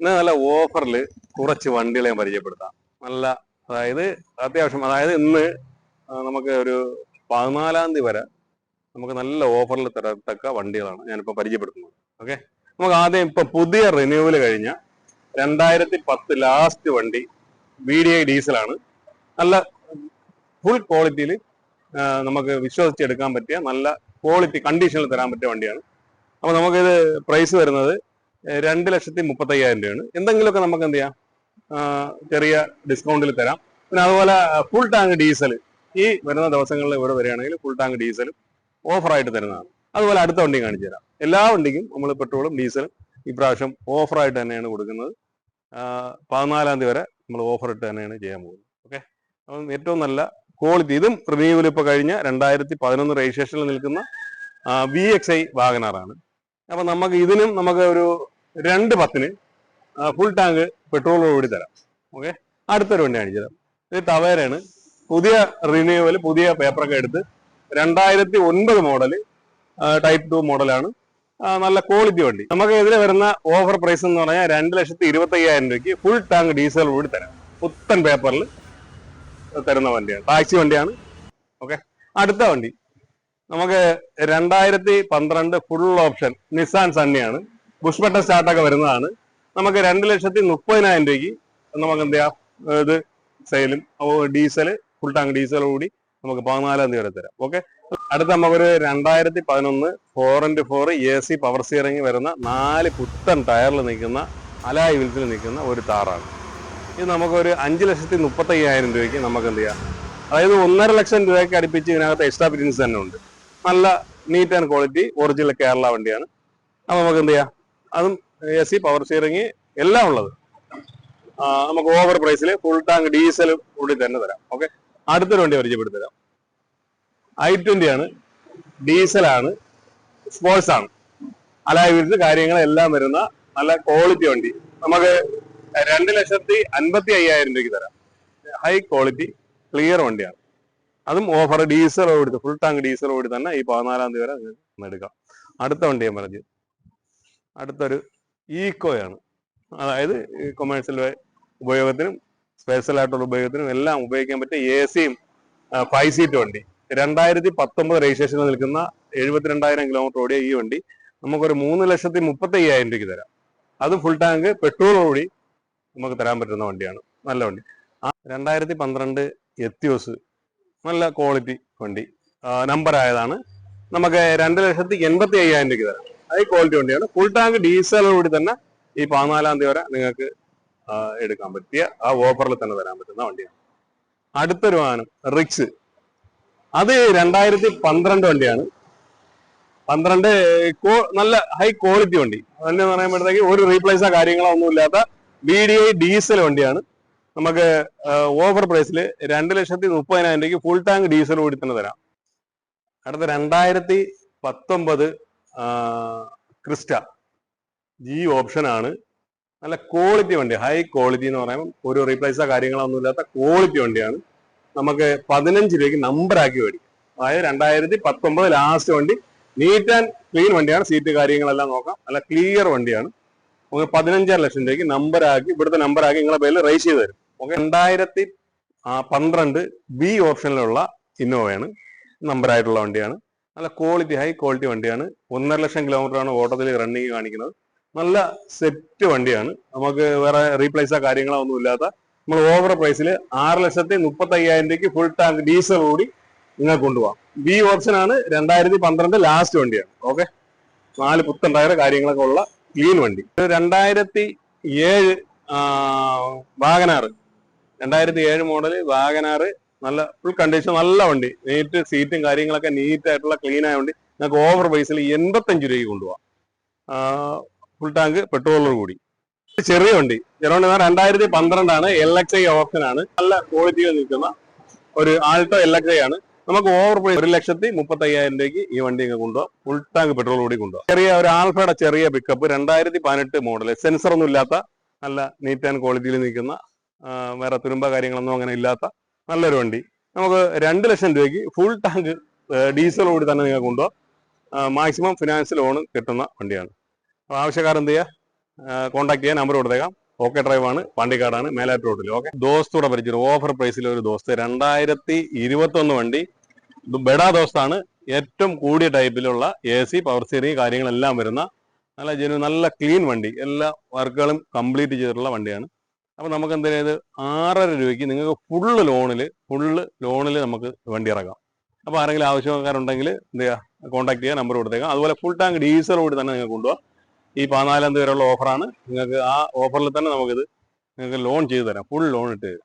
ഇന്ന് നല്ല ഓഫറിൽ കുറച്ച് വണ്ടികളെ ഞാൻ പരിചയപ്പെടുത്താം. നല്ല അത്യാവശ്യം ഇന്ന് നമുക്ക് ഒരു 14-ാം തീയതി വരെ നമുക്ക് നല്ല ഓഫറിൽ തരത്തക്ക വണ്ടികളാണ് ഞാനിപ്പോൾ പരിചയപ്പെടുത്തുന്നത്. ഓക്കെ, നമുക്ക് ആദ്യം ഇപ്പൊ പുതിയ റിന്യൂവൽ കഴിഞ്ഞ 2010 ലാസ്റ്റ് വണ്ടി VDI ഡീസലാണ്. നല്ല ഫുൾ ക്വാളിറ്റിയിൽ നമുക്ക് വിശ്വസിച്ചെടുക്കാൻ പറ്റിയ നല്ല ക്വാളിറ്റി കണ്ടീഷനിൽ തരാൻ പറ്റിയ വണ്ടിയാണ്. അപ്പൊ നമുക്കിത് പ്രൈസ് വരുന്നത് 2,35,000 രൂപയാണ്. എന്തെങ്കിലുമൊക്കെ നമുക്ക് എന്ത് ചെയ്യാം, ചെറിയ ഡിസ്കൗണ്ടിൽ തരാം. പിന്നെ അതുപോലെ ഫുൾ ടാങ്ക് ഡീസൽ ഈ വരുന്ന ദിവസങ്ങളിൽ ഇവിടെ വരികയാണെങ്കിൽ ഫുൾ ടാങ്ക് ഡീസലും ഓഫറായിട്ട് തരുന്നതാണ്. അതുപോലെ അടുത്ത വണ്ടി കാണിച്ചു തരാം. എല്ലാ വണ്ടിക്കും നമ്മൾ പെട്രോളും ഡീസലും ഇപ്രാവശ്യം ഓഫറായിട്ട് തന്നെയാണ് കൊടുക്കുന്നത്. 14-ാം തീയതി വരെ നമ്മൾ ഓഫർ ഇട്ട് തന്നെയാണ് ചെയ്യാൻ പോകുന്നത്. ഓക്കെ, അപ്പം ഏറ്റവും നല്ല ക്വാളിറ്റി, ഇതും റിന്യൂവൽ ഇപ്പോൾ കഴിഞ്ഞ 2011 രജിസ്ട്രേഷനിൽ നിൽക്കുന്ന VXI വാഗനാറാണ്. അപ്പൊ നമുക്ക് ഒരു 2,10-ന് ഫുൾ ടാങ്ക് പെട്രോളോട് തരാം. ഓക്കെ, അടുത്തൊരു വണ്ടി കാണിച്ചു തരാം. ഇത് ടവേരയാണ്. പുതിയ റിന്യൂവൽ, പുതിയ പേപ്പറൊക്കെ എടുത്ത് 2009 മോഡൽ, ടൈപ്പ് 2 മോഡലാണ്. നല്ല ക്വാളിറ്റി വണ്ടി. നമുക്ക് ഇതിൽ വരുന്ന ഓഫർ പ്രൈസ് എന്ന് പറഞ്ഞാൽ 2,25,000 രൂപയ്ക്ക് ഫുൾ ടാങ്ക് ഡീസൽ കൂടി തരാം. പുത്തൻ പേപ്പറിൽ തരുന്ന വണ്ടിയാണ്, ടാക്സി വണ്ടിയാണ്. ഓക്കെ, അടുത്ത വണ്ടി നമുക്ക് 2012 ഫുൾ ഓപ്ഷൻ നിസാൻ സണ്ണിയാണ്. ബുഷ് ബട്ടൺ സ്റ്റാർട്ടൊക്കെ വരുന്നതാണ്. നമുക്ക് 2,30,000 രൂപയ്ക്ക് നമുക്ക് എന്ത് ചെയ്യാം, ഇത് സെയിലും ഡീസല് ഫുൾ ടാങ്ക് ഡീസൽ കൂടി നമുക്ക് 14-ാം തീയതി വരെ തരാം. ഓക്കെ, അടുത്ത നമുക്കൊരു 2011 4x4 AC പവർ സ്റ്റിയറിംഗ് വരുന്ന 4 പുത്തൻ ടയറിൽ നിൽക്കുന്ന അലായ് വീൽസിൽ നിൽക്കുന്ന ഒരു താറാണ്. ഇത് നമുക്കൊരു 5,35,000 രൂപയ്ക്ക് നമുക്ക് എന്ത് ചെയ്യാം, അതായത് 1.5 ലക്ഷം രൂപയ്ക്ക് അടുപ്പിച്ച് ഇതിനകത്ത് എക്സ്ട്രാ ഫിറ്റിംഗ്സ് തന്നെ ഉണ്ട്. നല്ല neat and quality original Kerala വണ്ടിയാണ്. അപ്പൊ നമുക്ക് എന്ത് ചെയ്യാം, അതും AC പവർ സ്റ്റിയറിംഗ് എല്ലാം ഉള്ളത് നമുക്ക് ഓവർ പ്രൈസിൽ ഫുൾ ടാങ്ക് ഡീസൽ കൂടി തന്നെ തരാം. ഓക്കെ, അടുത്തൊരു വണ്ടി പരിചയപ്പെടുത്തി തരാം. i20 ആണ്, ഡീസലാണ്, സ്പോർട്സ് ആണ്, അലായ് വീൽസ് കാര്യങ്ങളെല്ലാം വരുന്ന നല്ല ക്വാളിറ്റി വണ്ടി. നമുക്ക് 2,55,000 രൂപയ്ക്ക് തരാം. ഹൈ ക്വാളിറ്റി ക്ലിയർ വണ്ടിയാണ്. അതും ഓഫർ ഡീസൽ ഓടി, ഫുൾ ടാങ്ക് ഡീസൽ ഓടി തന്നെ ഈ 14-ാം തീയതി വരെ എടുക്കാം. അടുത്ത വണ്ടി ഞാൻ പറഞ്ഞു, അടുത്തൊരു ഈക്കോയാണ്. അതായത് കൊമേഴ്സ്യൽ ഉപയോഗത്തിനും സ്പെഷ്യൽ ആയിട്ടുള്ള ഉപയോഗത്തിനും എല്ലാം ഉപയോഗിക്കാൻ പറ്റിയ AC-യും 5 സീറ്റ് വണ്ടി. 2019 രജിസ്ട്രേഷനിൽ നിൽക്കുന്ന 72,000 കിലോമീറ്റർ ഓടിയ ഈ വണ്ടി നമുക്കൊരു 3,35,000 രൂപയ്ക്ക് തരാം. അത് ഫുൾ ടാങ്ക് പെട്രോളോടി നമുക്ക് തരാൻ പറ്റുന്ന വണ്ടിയാണ്. നല്ല വണ്ടി. 2012 എത്തിയോസ് നല്ല ക്വാളിറ്റി വണ്ടി, നമ്പർ ആയതാണ്. നമുക്ക് 2,85,000 രൂപയ്ക്ക് തരാം. ഹൈ ക്വാളിറ്റി വണ്ടിയാണ്. ഫുൾ ടാങ്ക് ഡീസലോടി തന്നെ ഈ 14-ാം തീയതി വരെ നിങ്ങൾക്ക് എടുക്കാൻ പറ്റിയ ആ ഓഫറിൽ തന്നെ തരാൻ പറ്റുന്ന വണ്ടിയാണ്. അടുത്തൊരു വാഹനം റിക്സ്. അത് 2012 വണ്ടിയാണ്. 12 നല്ല ഹൈ ക്വാളിറ്റി വണ്ടി. വണ്ടി എന്ന് പറയുമ്പോഴത്തേക്ക് ഒരു റീപ്ലേസോ കാര്യങ്ങളോ ഒന്നും ഇല്ലാത്ത VDI ഡീസൽ വണ്ടിയാണ്. നമുക്ക് ഓഫർ പ്രൈസിൽ 2,30,000 രൂപയ്ക്ക് ഫുൾ ടാങ്ക് ഡീസൽ കൂടി തന്നെ തരാം. അടുത്ത 2019 ക്രിസ്റ്റ G ഓപ്ഷൻ ആണ്. നല്ല ക്വാളിറ്റി വണ്ടി, ഹൈ ക്വാളിറ്റി എന്ന് പറയുമ്പോൾ ഒരു റീപ്ലേസോ കാര്യങ്ങളോ ഒന്നും ഇല്ലാത്ത ക്വാളിറ്റി വണ്ടിയാണ്. നമുക്ക് 15 രൂപയ്ക്ക് നമ്പർ ആക്കി മേടിക്കും. അതായത് 2019 ലാസ്റ്റ് വണ്ടി, നീറ്റ് ആൻഡ് ക്ലീൻ വണ്ടിയാണ്. സീറ്റ് കാര്യങ്ങളെല്ലാം നോക്കാം, നല്ല ക്ലിയർ വണ്ടിയാണ്. നമുക്ക് 15.5 ലക്ഷം രൂപയ്ക്ക് നമ്പർ ആക്കി, ഇവിടുത്തെ നമ്പർ ആക്കി നിങ്ങളെ പേരിൽ റേസ് ചെയ്ത് തരും. Okay, 2012 B ഓപ്ഷനിലുള്ള ഇന്നോവയാണ്. നമ്പർ ആയിട്ടുള്ള വണ്ടിയാണ്. നല്ല ക്വാളിറ്റി, ഹൈ ക്വാളിറ്റി വണ്ടിയാണ്. 1.5 ലക്ഷം കിലോമീറ്റർ ആണ് ഓട്ടത്തിൽ റണ്ണിങ് കാണിക്കുന്നത്. നല്ല സെറ്റ് വണ്ടിയാണ്. നമുക്ക് വേറെ റീപ്ലേസോ കാര്യങ്ങളോ ഒന്നും ഇല്ലാത്ത നമ്മൾ ഓവർ പ്രൈസിൽ 6,35,000 രൂപയ്ക്ക് ഫുൾ ടാങ്ക് ഡീസൽ കൂടി നിങ്ങൾക്ക് കൊണ്ടുപോകാം. B ഓപ്ഷൻ ആണ്. 2012 ലാസ്റ്റ് വണ്ടിയാണ്. ഓക്കെ, 4 പുത്തൻ ടയർ കാര്യങ്ങളൊക്കെ ഉള്ള ക്ലീൻ വണ്ടി. 2007 വാഗനാറ്, 2007 മോഡൽ വാഗനാറ്, നല്ല ഫുൾ കണ്ടീഷൻ, നല്ല വണ്ടി. നീറ്റ് സീറ്റും കാര്യങ്ങളൊക്കെ നീറ്റ് ആയിട്ടുള്ള ക്ലീൻ ആയ വണ്ടി. നിങ്ങൾക്ക് ഓവർ പ്രൈസിൽ 85 രൂപയ്ക്ക് കൊണ്ടുപോകാം. ഫുൾ ടാങ്ക് പെട്രോളോട് കൂടി. ചെറിയ വണ്ടി 2012 ആണ്. LXI ഓപ്ഷൻ ആണ്. നല്ല ക്വാളിറ്റിയിൽ നിൽക്കുന്ന ഒരു ആൾട്ടോ LXI ആണ്. നമുക്ക് ഓവർ പ്രൈസ് 1,35,000 രൂപയ്ക്ക് ഈ വണ്ടി കൊണ്ടുപോകാം. ഫുൾ ടാങ്ക് പെട്രോൾ കൂടി കൊണ്ടുപോകാം. ചെറിയ ഒരു ആൽഫയുടെ ചെറിയ പിക്കപ്പ്, 2018 മോഡൽ, സെൻസർ ഒന്നും ഇല്ലാത്ത നല്ല നീറ്റ് ആൻഡ് ക്വാളിറ്റിയിൽ നിൽക്കുന്ന, വേറെ തുരുമ്പ കാര്യങ്ങളൊന്നും അങ്ങനെ ഇല്ലാത്ത നല്ലൊരു വണ്ടി. നമുക്ക് 2 ലക്ഷം രൂപയ്ക്ക് ഫുൾ ടാങ്ക് ഡീസൽ കൂടി തന്നെ നിങ്ങൾക്ക് കൊണ്ടുപോകാം. മാക്സിമം ഫിനാൻസ് ലോൺ കിട്ടുന്ന വണ്ടിയാണ്. അപ്പോൾ ആവശ്യക്കാർ എന്ത് ചെയ്യുക, കോൺടാക്ട് ചെയ്യാൻ നമ്പർ കൊടുത്തേക്കാം. ഓക്കെ ഡ്രൈവ് ആണ്, പാണ്ടിക്കാടാണ്, മേലാറ്റ് റോഡിൽ. ഓക്കെ, ദോസ്തൂടെ പരിചയം ഓഫർ പ്രൈസിൽ ഒരു ദോസ്ത് 2021 വണ്ടി. ബെഡാ ദോസ്താണ്, ഏറ്റവും കൂടിയ ടൈപ്പിലുള്ള AC പവർ സ്റ്റിയറിംഗ് കാര്യങ്ങളെല്ലാം വരുന്ന നല്ല ക്ലീൻ വണ്ടി. എല്ലാ വർക്കുകളും കംപ്ലീറ്റ് ചെയ്തിട്ടുള്ള വണ്ടിയാണ്. അപ്പൊ നമുക്ക് എന്താ ഇത് 6.5 രൂപയ്ക്ക് നിങ്ങൾക്ക് ഫുള്ള് ലോണിൽ നമുക്ക് വണ്ടി ഇറക്കാം. അപ്പൊ ആരെങ്കിലും ആവശ്യക്കാരുണ്ടെങ്കിൽ എന്ത് ചെയ്യുക, കോൺടാക്ട് ചെയ്യുക, നമ്പർ കൊടുത്തേക്കാം. അതുപോലെ ഫുൾ ടാങ്ക് ഡീസൽ കൂടി തന്നെ നിങ്ങൾക്ക് കൊണ്ടുപോകാം. ഈ 14 വരെയുള്ള ഓഫറാണ്. നിങ്ങൾക്ക് ആ ഓഫറിൽ തന്നെ നിങ്ങൾക്ക് ലോൺ ചെയ്തു തരാം, ഫുൾ ലോൺ ഇട്ട് തരും.